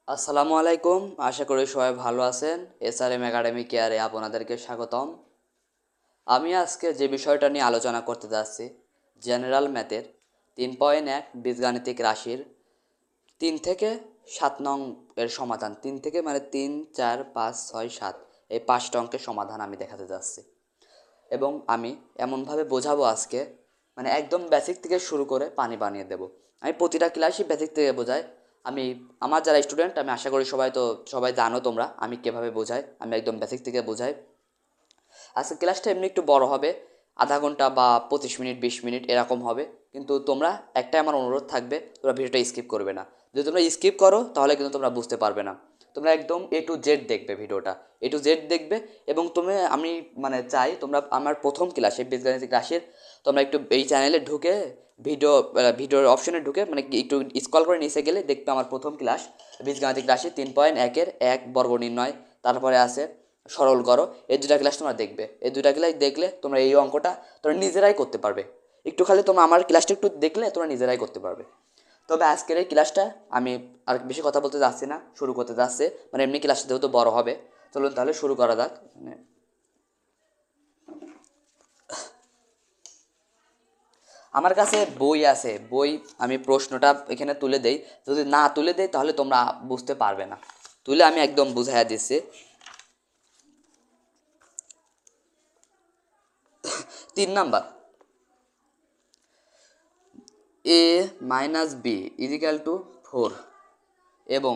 আসসালামু আলাইকুম। আশা করি সবাই ভালো আছেন। এসআরএম একাডেমি কেয়ারে আপনাদেরকে স্বাগতম। আমি আজকে যে বিষয়টা নিয়ে আলোচনা করতে যাচ্ছি, জেনারেল ম্যাথের 3.1 বীজগাণিতিক রাশির 3 থেকে 7 নং এর সমাধান। 3 থেকে মানে 3, 4, 5, 6, 7 এই 5টা অঙ্কের সমাধান আমি দেখাতে যাচ্ছি এবং আমি এমনভাবে বোঝাবো আজকে, মানে একদম বেসিক থেকে শুরু করে পানি বানিয়ে দেব। আমি প্রতিটা ক্লাসই বেসিক থেকে বোঝাই। আমি আমার যারা স্টুডেন্ট, আমি আশা করি সবাই জানো তোমরা আমি কীভাবে বোঝাই। আমি একদম বেসিক থেকে বোঝাই। আজকে ক্লাসটা এমনি একটু বড় হবে, আধা ঘন্টা বা 25 মিনিট 20 মিনিট এরকম হবে। কিন্তু তোমরা একটাই আমার অনুরোধ থাকবে, তোমরা ভিডিওটা স্কিপ করবে না। যদি তোমরা স্কিপ করো তাহলে কিন্তু তোমরা বুঝতে পারবে না। তোমরা একদম A to Z দেখবে, ভিডিওটা A to Z দেখবে। এবং আমি মানে চাই তোমরা আমার প্রথম ক্লাসে বীজগাণিতিক রাশির তোমরা একটু এই চ্যানেলে ঢুকে ভিডিওর অপশনে ঢুকে মানে একটু স্ক্রল করে নিচে গেলে দেখবে আমার প্রথম ক্লাস বীজগাণিতিক রাশি 3.1-এর 1 বর্গ নির্ণয়, তারপরে আছে সরল করো। এই দুটা ক্লাস তোমরা দেখবে। এই দুটা ক্লাস দেখলে তোমরা এই অঙ্কটা তোমরা নিজেরাই করতে পারবে। একটু খালি তোমরা আমার ক্লাসটা একটু দেখলে তোমরা নিজেরাই করতে পারবে। তবে আজকের এই ক্লাসটা আমি আর বেশি কথা বলতে যাচ্ছি না, শুরু করতে যাচ্ছে। মানে এমনি ক্লাসটা যেহেতু বড় হবে, চলুন তাহলে শুরু করা যাক। আমার কাছে বই আছে, বই আমি প্রশ্নটা এখানে তুলে দেই। যদি না তুলে দেই তাহলে তোমরা বুঝতে পারবে না। তুলে আমি একদম বুঝাইয়া দিচ্ছি। 3 নাম্বার, a-b = 4 এবং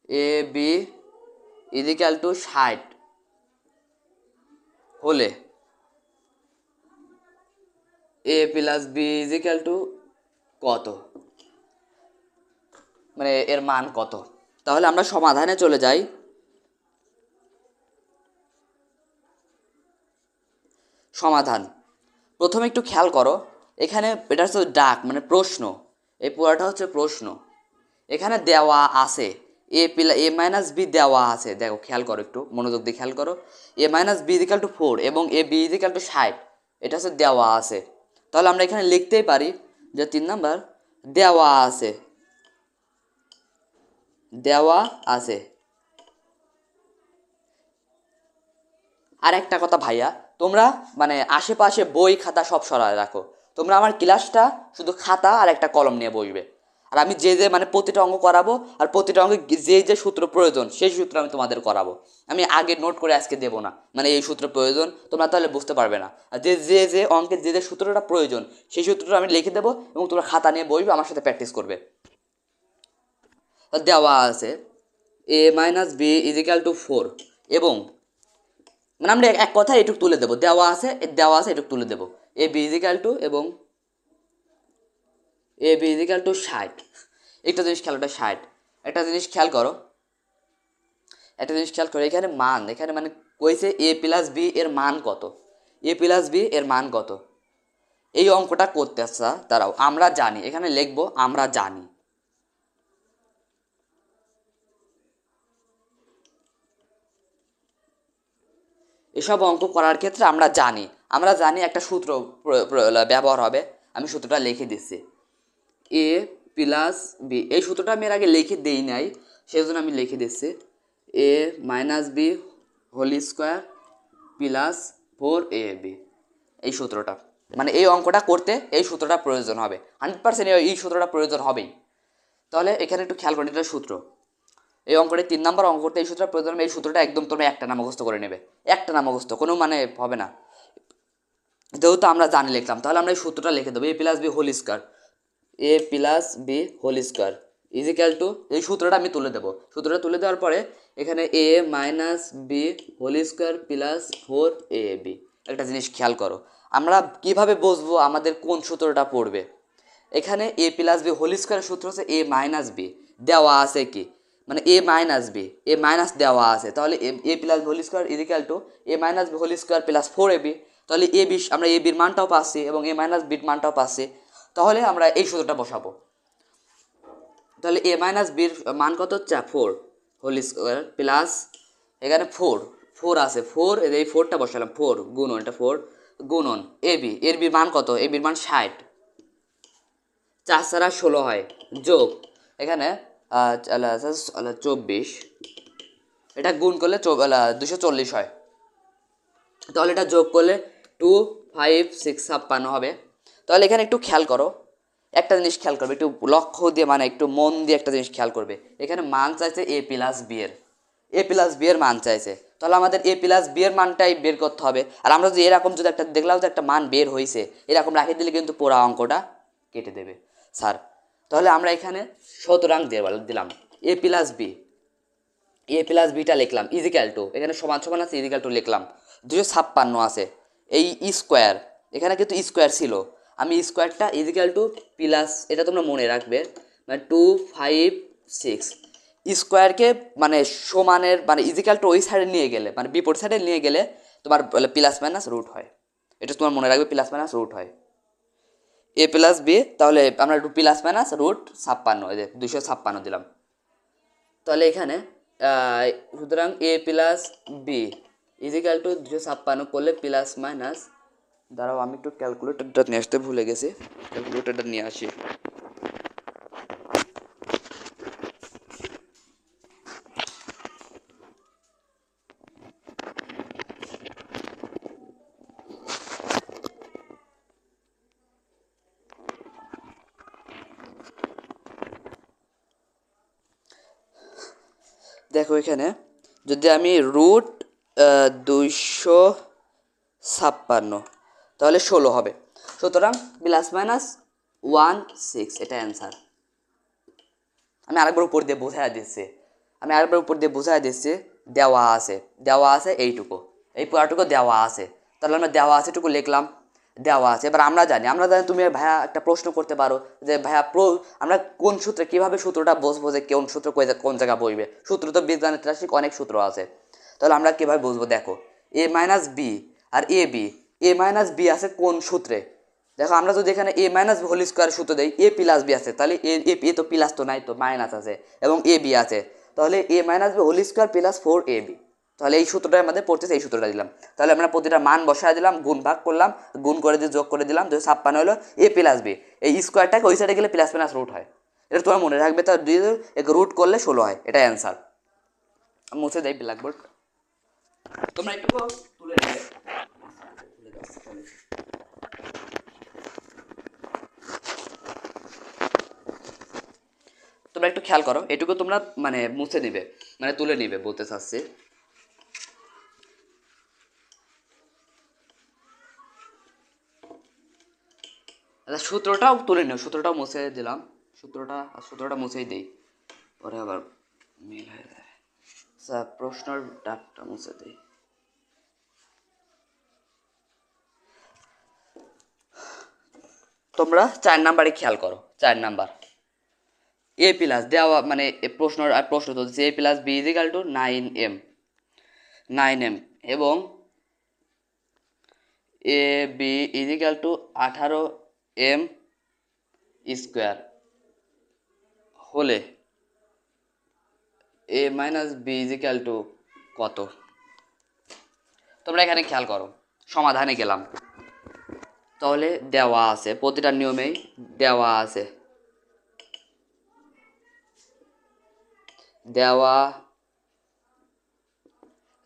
ab = 60 হলে a+b কত, মানে এর মান কত। তাহলে আমরা সমাধানে চলে যাই। সমাধান প্রথমে একটু খেয়াল করো, এখানে এটা হচ্ছে ডাক মানে প্রশ্ন, এই পুরাটা হচ্ছে প্রশ্ন। এখানে দেওয়া আছে a-b দেওয়া আছে। দেখো খেয়াল করো, একটু মনোযোগ দিয়ে খেয়াল করো। a-b = 4 এবং ab = 60, এটা হচ্ছে দেওয়া আছে। তাহলে আমরা এখানে লিখতেই পারি যে 3 নাম্বার দেওয়া আছে, দেওয়া আছে। আর একটা কথা ভাইয়া, তোমরা মানে আশেপাশে বই খাতা সব সরায় রাখো। তোমরা আমার ক্লাসটা শুধু খাতা আর একটা কলম নিয়ে বসবে। আর আমি যে মানে প্রতিটা অঙ্ক করাবো, আর প্রতিটা অঙ্কে যে সূত্র প্রয়োজন সেই সূত্র আমি তোমাদের করাবো। আমি আগে নোট করে আজকে দেবো না, মানে এই সূত্র প্রয়োজন তোমরা তাহলে বুঝতে পারবে না। আর যে অঙ্কের যে সূত্রটা প্রয়োজন সেই সূত্রটা আমি লিখে দেবো এবং তোমরা খাতা নিয়ে বসবে, আমার সাথে প্র্যাকটিস করবে। দেওয়া আছে a-b = 4 এবং মানে আমরা এক কথা এটুক তুলে দেবো, দেওয়া আছে এটুক তুলে দেবো। এবং a b = 60। একটা জিনিস খেয়াল, ওটা 60। একটা জিনিস খেয়াল করো, এখানে মান, এখানে মানে কইছে a+b এর মান কত, a+b এর মান কত। এই অঙ্কটা করতে আসা দাঁড়াও, আমরা জানি, এখানে লিখবো আমরা জানি। এসব অঙ্ক করার ক্ষেত্রে আমরা জানি একটা সূত্র ব্যবহার হবে। আমি সূত্রটা লিখে দিচ্ছি, a+b। এই সূত্রটা আমি এর আগে লিখে দেই নাই, সেই জন্য আমি লিখে দিচ্ছি a-b² + 4ab। এই সূত্রটা মানে এই অঙ্কটা করতে এই সূত্রটা প্রয়োজন হবে 100%। এই সূত্রটা প্রয়োজন হবেই। তাহলে এখানে একটু খেয়াল করেন, এটা সূত্র। এই অঙ্কটা 3 নাম্বার অঙ্ক করতে এই সূত্রটা প্রয়োজন হবে। এই সূত্রটা একদম তোমরা একটা না মুখস্থ করে নেবে, একটা না মুখস্থ, কোনো মানে হবে না। যেহেতু আমরা জানি লিখলাম, তাহলে আমরা এই সূত্রটা লিখে দেবো a+b² এই সূত্রটা আমি তুলে দেবো। সূত্রটা তুলে দেওয়ার পরে এখানে a-b² + 4ab। একটা জিনিস খেয়াল করো, আমরা কিভাবে বুঝবো আমাদের কোন সূত্রটা পড়বে। এখানে a+b² সূত্র হচ্ছে a-b, দেওয়া আছে কি মানে a-b, a মাইনাস দেওয়া আছে। তাহলে a+b² = a-b² + 4ab। তাহলে আমরা a বির মানটাও পাচ্ছি এবং a-bর মানটাও পাচ্ছি। তাহলে আমরা এই সূত্রটা বসাবো। তাহলে a-bর মান কত হচ্ছে 4² প্লাস এখানে 4 আছে, 4 এই 4টা বসালাম, 4 গুণন, এটা 4 গুণন এর বির মান কত, বির মান 60, 4 4 16 হয়, যোগ এখানে 24, এটা গুণ করলে 240 হয়। তাহলে এটা যোগ করলে 2, 5, 6, 56 হবে। তাহলে এখানে একটু খেয়াল করো, একটা জিনিস খেয়াল করবে, একটু লক্ষ্য দিয়ে মানে একটু মন দিয়ে একটা জিনিস খেয়াল করবে। এখানে মান চাইছে এ প্লাস বি এর, এ প্লাস বি এর মান চাইছে। তাহলে আমাদের এ প্লাস বি এর মানটাই বের করতে হবে। আর আমরা যদি এরকম যদি একটা দেখলাম যে একটা মান বের হয়েছে, এরকম রাখি দিলে কিন্তু পুরো অঙ্কটা কেটে দেবে স্যার। তাহলে আমরা এখানে সুতরাং দিলাম এ প্লাস বি, এ প্লাস বিটা লিখলাম ইজিক্যাল টু, এখানে সমান সমান আছে ইজিক্যাল টু লিখলাম, 256 আছে এই স্কোয়ার, এখানে কিন্তু স্কোয়ার ছিল, আমি স্কোয়ারটা ইজিক্যাল টু প্লাস, এটা তোমরা মনে রাখবে, মানে 2, 5, 6 স্কোয়ারকে মানে সমানের মানে ইজিক্যাল টু ওই সাইডে নিয়ে গেলে মানে বিপরীত সাইডে নিয়ে গেলে তোমার প্লাস মাইনাস রুট হয়, এটা তোমার মনে রাখবে প্লাস মাইনাস রুট হয় এ প্লাস বি। তাহলে আমরা প্লাস মাইনাস রুট 56, এই যে 256 দিলাম। তাহলে এখানে সুতরাং এ প্লাস বি ইজিক্যাল টু 256 করলে প্লাস মাইনাস, দাঁড়াও আমি একটু ক্যালকুলেটরটা নিয়ে আসতে ভুলে গেছি, ক্যালকুলেটরটা নিয়ে আসি। দেখো এখানে যদি আমি রুট 256 তাহলে 16 হবে, সুতরাং প্লাস মাইনাস 16, এটা অ্যান্সার। আমি আরেকবার উপর দিয়ে বোঝাই দিচ্ছি, দেওয়া আছে এইটুকু, এই পুরাটুকু দেওয়া আছে, তাহলে আমরা দেওয়া আছে টুকু লিখলাম, দেওয়া আছে। এবার আমরা জানি তুমি ভাইয়া একটা প্রশ্ন করতে পারো যে ভাইয়া আমরা কোন সূত্রে কীভাবে সূত্রটা বুঝবো যে কোন সূত্র কোন জায়গায় বসবে, সূত্র তো বীজগণিত রাশিক অনেক সূত্র আছে, তাহলে আমরা কীভাবে বুঝবো, দেখো এ মাইনাস বি আর এ মাইনাস বি আছে কোন সূত্রে, দেখো আমরা যদি এখানে এ মাইনাস বি হোল স্কোয়ার সূত্র দেই, এ প্লাস বি আছে, তাহলে এ তো প্লাস তো নাই, তো মাইনাস আছে, এবং এ বি আছে, তাহলে A minus B whole square plus 4ab, তাহলে এই সূত্রটা আমাদের পড়তেছে, এই সূত্রটা দিলাম। তাহলে আমরা প্রতিটা মান বসায় দিলাম, গুণ ভাগ করলাম, গুণ করে দিয়ে যোগ করে দিলাম, 256 হলো এ প্লাস বি, এই স্কোয়ারটাকে ওই সাইডে গেলে প্লাস মাইনাস রুট হয়, এটা তোমার মনে রাখবে, তার রুট করলে 16 হয়, এটা অ্যান্সার। মুছে দেয় ব্ল্যাকবোর্ড, তোমরা একটু তুলে নেবে। তোমরা একটু খেয়াল করো, এটুকু তোমরা মানে মুছে নিবে, মানে তুলে নিবে বলতে চাচ্ছি। আচ্ছা সূত্রটাও তুলে নিও, সূত্রটাও মুছে দিলাম, সূত্রটা মুছেই দিই, পরে আবার মিল হয়ে যায়। আচ্ছা প্রশ্নের ডাকটা মুছে দিই। তোমরা 4 নাম্বারে খেয়াল করো, 4 নাম্বার এ প্লাস দেওয়া মানে প্রশ্ন তো A plus B equal to 9m এবং A B equal to 18m square হলে A minus B equal to কত। তোমরা এখানে খেয়াল করো, সমাধানে গেলাম, তাহলে দেওয়া আছে প্রতিটা নিয়মেই দেওয়া আছে,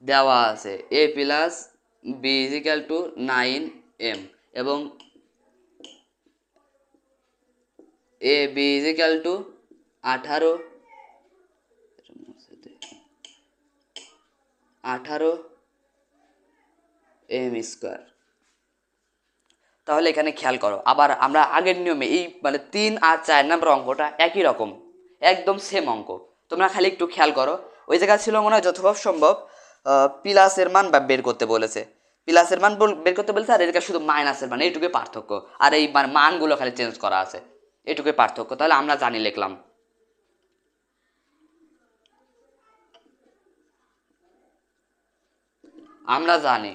দেওয়া আছে A plus B equal to 9m এবং A B equal to 18m square. তাহলে এখানে খেয়াল করো, আবার আমরা আগের নিয়মে এই মানে 3 আর 4 নম্বর অঙ্কটা একই রকম, একদম সেম অঙ্ক, তোমরা খালি একটু খেয়াল করো, ওই জায়গা ছিল মনে হয় যতভাবে সম্ভব প্লাসের মান বের করতে বলেছে, বের করতে বলেছে, আর এর শুধু মাইনাসের মান, এইটুকুই পার্থক্য, আর এই মানগুলো খালি চেঞ্জ করা আছে, এইটুকুই পার্থক্য। তাহলে আমরা জানি লিখলাম, আমরা জানি।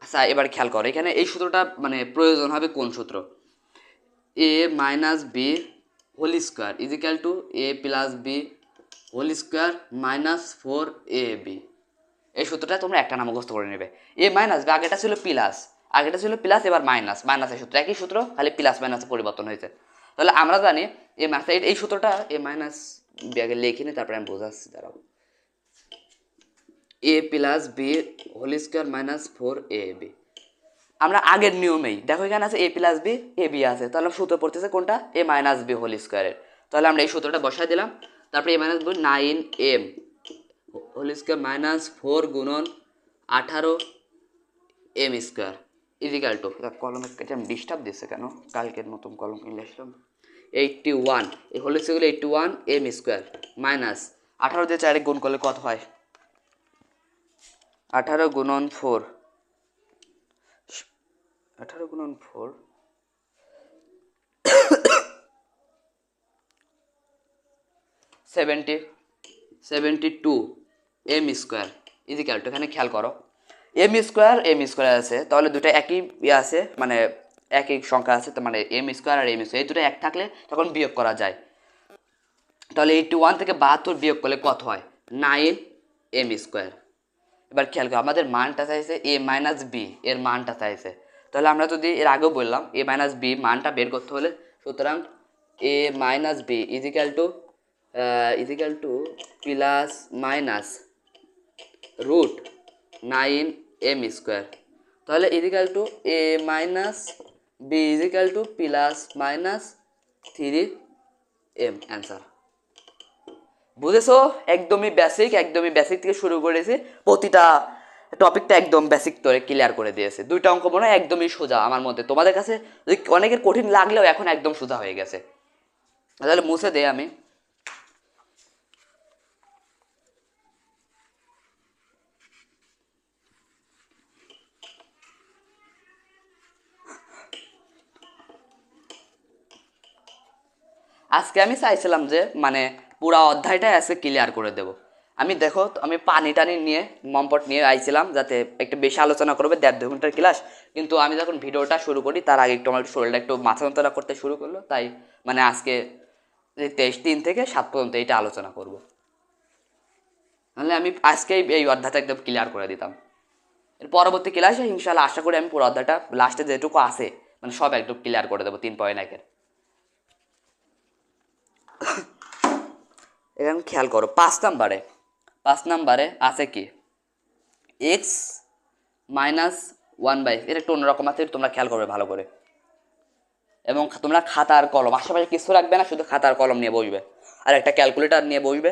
আচ্ছা এবার খেয়াল করো, এখানে এই সূত্রটা মানে প্রয়োজন হবে কোন সূত্র, A minus B whole square equal to A plus B whole square minus 4ab, এই সূত্রটা তোমরা একটা নাম মুখস্থ করে নেবে। এ মাইনাস বি আগেটা ছিল প্লাস, এবার মাইনাসের সূত্র একই সূত্র, খালি প্লাস মাইনাসে পরিবর্তন হয়েছে। তাহলে আমরা জানি এ মাইনাস এই সূত্রটা এ মাইনাস আগে লিখে নিই, তারপরে আমি বোঝাচ্ছি, দাঁড়াও। A plus B whole square minus 4ab। আমরা আগের নিয়মেই দেখো এখানে আছে A plus B, A B আছে, তাহলে সূত্র পড়তেছে কোনটা, এ মাইনাস বি হোল স্কোয়ারের। তাহলে আমরা এই সূত্রটা বসাই দিলাম, তারপরে A minus B 9m whole square minus 4 গুণন 18m স্কোয়ার ইজিক্যাল টু, কলমের কাছে আমি ডিস্টার্ব দিচ্ছে কেন, কালকের নতুন কলম কিনলে আসলাম, 81 এই whole square 81m square minus 18 দিয়ে 4 গুণ করলে কত হয়, 18 গুণন 4, 18 গুণন 4 72m স্কোয়ার ইজিক্যাল টু, এখানে খেয়াল করো এম স্কোয়ার আছে, তাহলে দুটো একই আছে, মানে একই সংখ্যা আছে, তো মানে এম স্কোয়ার আর এম স্কোয়ার এই দুটো এক থাকলে তখন বিয়োগ করা যায়। তাহলে 81 থেকে 72 বিয়োগ করলে কত হয়, 9m স্কোয়ার। এবার খেয়াল করো আমাদের মানটা চাইছে এ মাইনাস বি, এর মানটা চাইছে, তাহলে আমরা যদি এর আগেও বললাম এ মাইনাস বি মানটা বের করতে হলে, সুতরাং A minus B equal to plus minus root 9m square, তাহলে equal to A minus B equal to plus minus 3m answer. বুঝেছো, একদমই বেসিক থেকে শুরু করেছি, প্রতিটা টপিকটা একদম বেসিক করে ক্লিয়ার করে দিয়েছে। দুইটা অঙ্ক মনে হয় একদমই সোজা আমার মধ্যে, তোমাদের কাছে অনেকের কঠিন লাগলেও এখন একদম সোজা হয়ে গেছে। তাহলে মুছে দেই আমি। আজকে আমি চাইছিলাম যে মানে পুরা অধ্যায়টাই আজকে ক্লিয়ার করে দেব। আমি দেখো আমি পানি টানি নিয়ে মমপট নিয়ে আইছিলাম যাতে একটু বেশি আলোচনা করবে, 1.5-2 ঘন্টার ক্লাস, কিন্তু আমি যখন ভিডিওটা শুরু করি তার আগে একটু আমার শরীরটা একটু মাথা যন্ত্রণা করতে শুরু করলো, তাই মানে আজকে 23 থেকে 7 পর্যন্ত এইটা আলোচনা করব। নাহলে আমি আজকেই এই অধ্যায়টা একদম ক্লিয়ার করে দিতাম। এর পরবর্তী ক্লাসে ইনশাআল্লাহ আশা করি আমি পুরো অধ্যায়টা লাস্টে যেটুকু আছে মানে সব একদম ক্লিয়ার করে দেবো 3.1-এর। এখন খেয়াল করো 5 নাম্বারে আছে কি এক্স মাইনাস 1/, এটা একটু অন্যরকম আছে, তোমরা খেয়াল করবে ভালো করে, এবং তোমরা খাতার কলম আশেপাশে কিছু রাখবে না, শুধু খাতার কলম নিয়ে বসবে আর একটা ক্যালকুলেটর নিয়ে বসবে।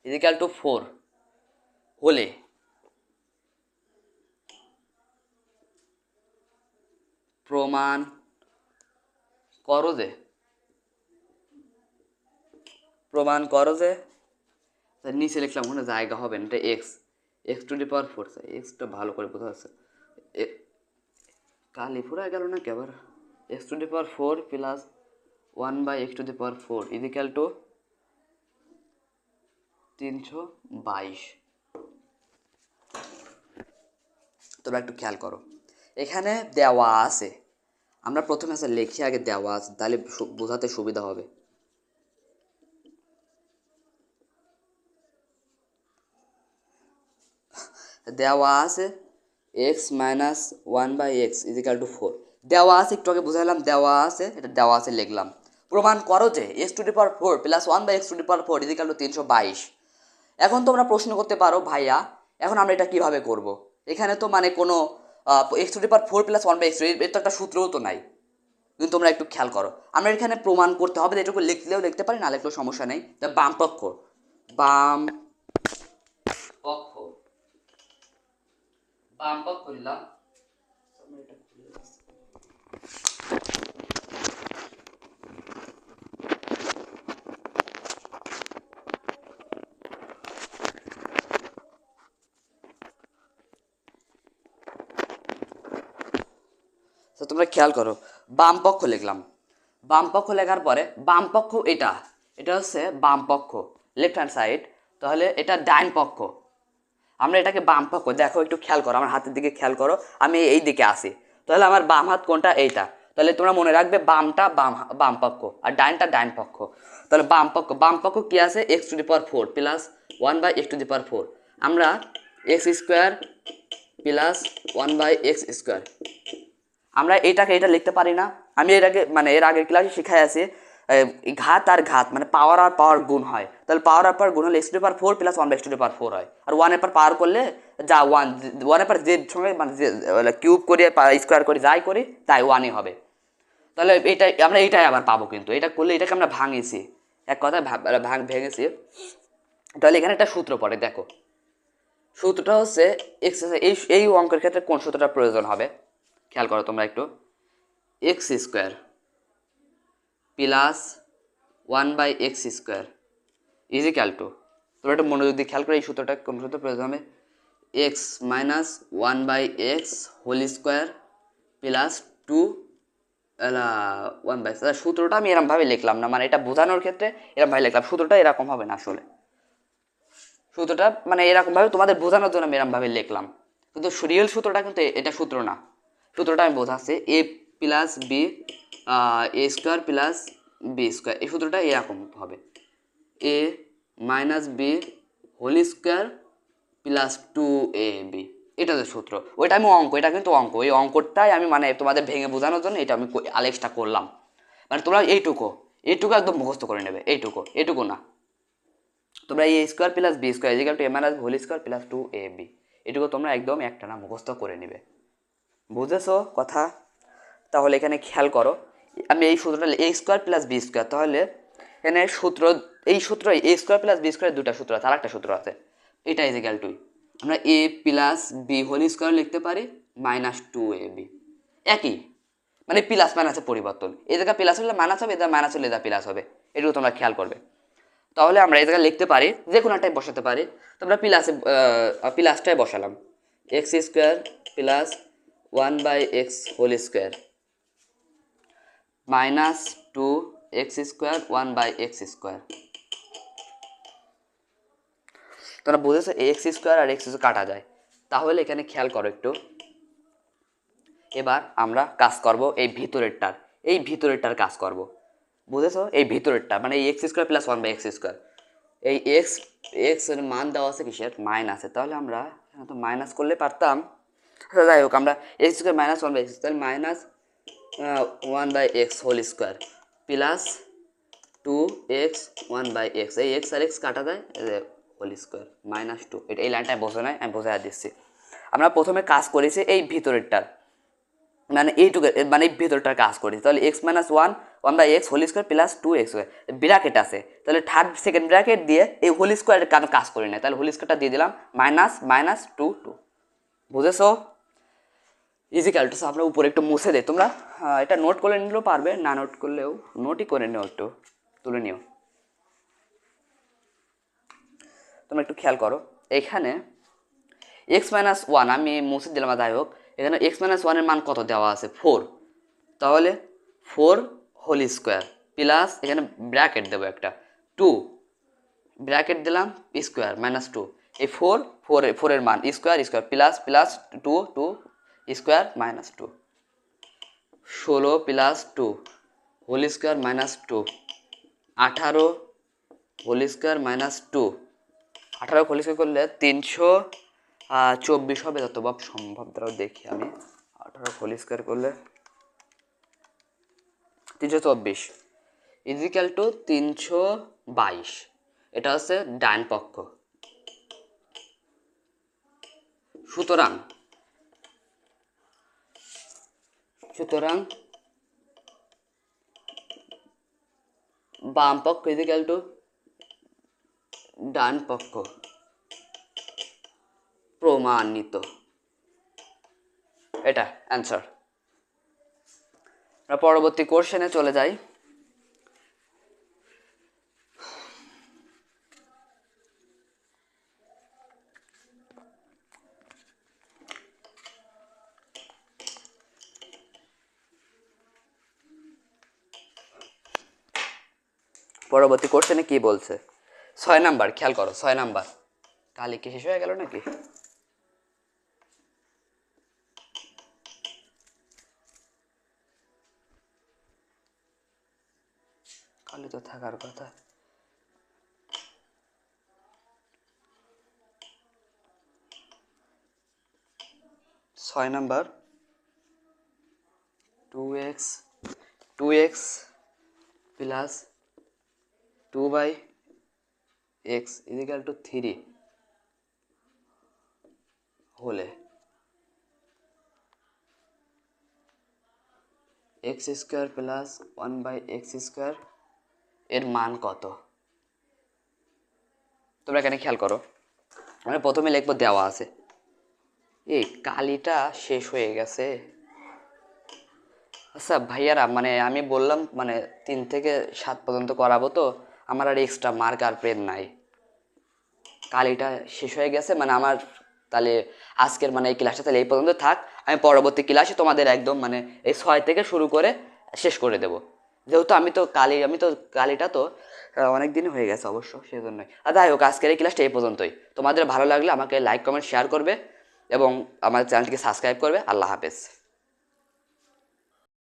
ইজিক্যাল টু 4 হলে প্রমাণ করো যে নিচে লিখলাম কোনো জায়গা হবে না, এটা x to the power 4, extra ভালো করে বোঝা যাচ্ছে, কালি পুরা গেল না কি আবার, x to the power 4 plus 1/x to the power 4 equal to 322। তোমরা একটু খেয়াল করো এখানে দেওয়া আছে, আমরা প্রথমে আছে লিখি আগে দেওয়া আছে, তাহলে বোঝাতে সুবিধা হবে। দেওয়া আছে x minus 1/x is equal two 4 দেওয়া আছে, একটু আগে বুঝাইলাম দেওয়া আছে, এটা দেওয়া আছে লিখলাম। প্রমাণ করো যে x to the power 4 plus 1/x to the power 4 equal to 322। এখন তোমরা প্রশ্ন করতে পারো ভাইয়া এখন আমরা এটা কিভাবে করব, এখানে তো মানে কোনো x to the power 4 plus 1/x এর তো একটা সূত্রও তো নাই, কিন্তু তোমরা একটু খেয়াল করো আমরা এখানে প্রমাণ করতে হবে, এটুকু লিখলেও লিখতে পারি, না লিখলেও সমস্যা নেই। বাম পক্ষ নিলাম, তো তোমরা খেয়াল করো বাম পক্ষ লিখলাম, বাম পক্ষ লেখার পরে বাম পক্ষ এটা হচ্ছে বাম পক্ষ লেফট হ্যান্ড সাইড, তাহলে এটা ডাইন পক্ষ, আমরা এটাকে বাম পক্ষ, দেখো একটু খেয়াল করো আমার হাতের দিকে খেয়াল করো, আমি এই দিকে আসি, তাহলে আমার বাম হাত কোনটা, এইটা, তাহলে তোমরা মনে রাখবে বামটা বাম পক্ষ আর ডাইনটা ডাইন পক্ষ। তাহলে বাম পক্ষ কি আছে x to the power 4 plus 1/x to the power 4, আমরা x square plus 1/x square, আমরা এটা লিখতে পারি না, আমি এর আগে মানে এর আগের ক্লাসে শিখাই আছি ঘাত আর ঘাত মানে পাওয়ার আর পাওয়ার গুণ হয়, তাহলে পাওয়ার আর পাওয়ার গুণ হলে x to the power 4 plus 1 by x to the power 4 হয়। আর 1 এর পাওয়ার পাওয়ার করলে যা 1 এর পাওয়ার যে সঙ্গে মানে কিউব করি স্কোয়ার করি যাই করি তাই 1ই হবে। তাহলে এইটাই আমরা এইটাই আবার পাবো, কিন্তু এটা করলে এটাকে আমরা ভাঙিছি, এক কথায় ভেঙেছি। তাহলে এখানে একটা সূত্র পড়ে, দেখো সূত্রটা হচ্ছে এক্স, এই অঙ্কের ক্ষেত্রে কোন সূত্রটা প্রয়োজন হবে খেয়াল করো তোমরা একটু। X square plus 1/x² equal to, তোমরা একটু মনোযোগ দিয়ে খেয়াল করে এই সূত্রটা কোন সূত্র প্রয়োজন হবে, এক্স মাইনাস 1/x² প্লাস 2 1/, সূত্রটা আমি এরকমভাবে লিখলাম না, মানে এটা বোঝানোর ক্ষেত্রে এরকমভাবে লিখলাম, সূত্রটা এরকম হবে না আসলে, সূত্রটা মানে এরকমভাবে তোমাদের বোঝানোর জন্য আমি এরকমভাবে লিখলাম, কিন্তু রিয়েল সূত্রটা কিন্তু এটা সূত্র না। সূত্রটা আমি বোঝাচ্ছি, A plus B A square plus B square, এই সূত্রটা এরকম হবে, A minus B whole square plus 2ab, এটা হচ্ছে সূত্র। ওইটা আমি অঙ্ক, এটা কিন্তু অঙ্ক, ওই অঙ্কটাই আমি মানে তোমাদের ভেঙে বোঝানোর জন্য এটা আমি আলেক্সটা করলাম। মানে তোমরা এইটুকু একদম মুখস্থ করে নেবে, এইটুকু না, তোমরা A square plus B square equal to A minus whole square plus 2ab, এটুকু তোমরা একদম একটানা মুখস্থ করে নেবে। বুঝেছো কথা? তাহলে এখানে খেয়াল করো, আমি এই সূত্রটা এ স্কোয়ার প্লাস বি স্কোয়ার, তাহলে এখানে সূত্র, এই সূত্র এ স্কোয়ার প্লাস বি স্কোয়ার দুটা সূত্র আছে, আর একটা সূত্র আছে, এটা ইজিক্যাল টু আমরা এ প্লাস বি হোল স্কোয়ার লিখতে পারি মাইনাস 2ab, একই মানে প্লাস মাইনাসের পরিবর্তন, এই জায়গায় প্লাস হলে মাইনাস হবে, এদের মাইনাস হলে এদের প্লাস হবে, এটুকু তোমরা খেয়াল করবে। তাহলে আমরা এই জায়গায় লিখতে পারি, যে কোনো একটাই বসাতে পারি, তোমরা প্লাসটাই বসালাম, x square plus 1/x whole square minus 2x² 1/x²। তোমরা বুঝেছো x² আর x কাটা যায়, তাহলে এখানে খেয়াল করো একটু। এবার আমরা কাজ করব এই ভিতরেরটার কাজ করব, বুঝেছো? এই ভিতরেরটা মানে এই x² প্লাস 1/x², এই এক্স এর মান দেওয়া আছে কিসের, মাইনাসে, তাহলে আমরা তো মাইনাস করলে পারতাম, যাই হোক আমরা x² মাইনাস 1/x, তাহলে minus 1/x whole square plus 2x 1/x, এই x আর x কাটা যায়, হোল স্কোয়ার মাইনাস 2, এটা এই লাইনটা বোঝো নাই, আমি বোঝাই দিচ্ছি। আমরা প্রথমে কাজ করেছি এই ভিতরেরটার, মানে এইটুকু মানে এই ভিতরটার কাজ করেছি, তাহলে x minus 1/x whole square plus 2x bracket আছে, তাহলে থার্ড সেকেন্ড ব্র্যাকেট দিয়ে এই হোল স্কোয়ারের কাজ করি না, তাহলে হোল স্কোয়ারটা দিয়ে দিলাম মাইনাস মাইনাস 2 বুঝেছো? ইজিক্যাল টু, আমরা উপরে একটু মুছে দিই, তোমরা এটা নোট করে নিলেও পারবে, না নোট করলেও নোটই করে নিও, একটু তুলে নিও। তোমরা একটু খেয়াল করো, এখানে x-1 আমি মুছে দিলাম, যাই হোক এখানে x-1 এর মান কত দেওয়া আছে, 4, তাহলে 4 হোল স্কোয়ার প্লাস এখানে ব্র্যাকেট দেবো একটা 2, ব্র্যাকেট দিলাম স্কোয়ার মাইনাস 2, এই 4 এর মান square plus plus 2 square minus 2, 16 plus 2 whole square minus 2, 18 whole square minus 2, 18 whole square করলে 324 হবে, যতবার সম্ভব দ্বারাও দেখি আমি, 18 হোল স্কোয়ার করলে 324 ইজিক্যাল টু 322, এটা হচ্ছে ডান পক্ষ। সুতরাং বাম পক্ষ ইজিক্যাল টু ডান পক্ষ প্রমাণিত, এটা অ্যান্সার। আমরা পরবর্তী কোশ্চেনে চলে যাই। পরবর্তী কোশ্চেনে কি বলছে, 6 নাম্বার, খেয়াল করো 6 নাম্বার, কালি কি শেষ হয়ে গেল নাকি? কালি তো থাকার কথা। 6 number, 2x plus 2/x is equal two 3 হলে এক্স স্কোয়ার প্লাস 1/x² এর মান কত? তোমরা এখানে খেয়াল করো, আমরা প্রথমে লিখবো দেওয়া আছে। এই কালিটা শেষ হয়ে গেছে। আচ্ছা ভাইয়ারা, মানে আমি বললাম মানে 3 থেকে 7 পর্যন্ত করাবো, তো আমার আর এক্সট্রা মার্ক আর পেন নাই, কালিটা শেষ হয়ে গেছে। মানে আমার তাহলে আজকের মানে এই ক্লাসটা তাহলে এই পর্যন্ত থাক। আমি পরবর্তী ক্লাসে তোমাদের একদম মানে এই 6 থেকে শুরু করে শেষ করে দেবো, যেহেতু আমি তো কালিটা তো অনেক দিন হয়ে গেছে অবশ্য, সেই জন্যই। আর যাই হোক, আজকের এই ক্লাসটা এই পর্যন্তই। তোমাদের ভালো লাগলে আমাকে লাইক কমেন্ট শেয়ার করবে এবং আমার চ্যানেলটিকে সাবস্ক্রাইব করবে। আল্লাহ হাফেজ।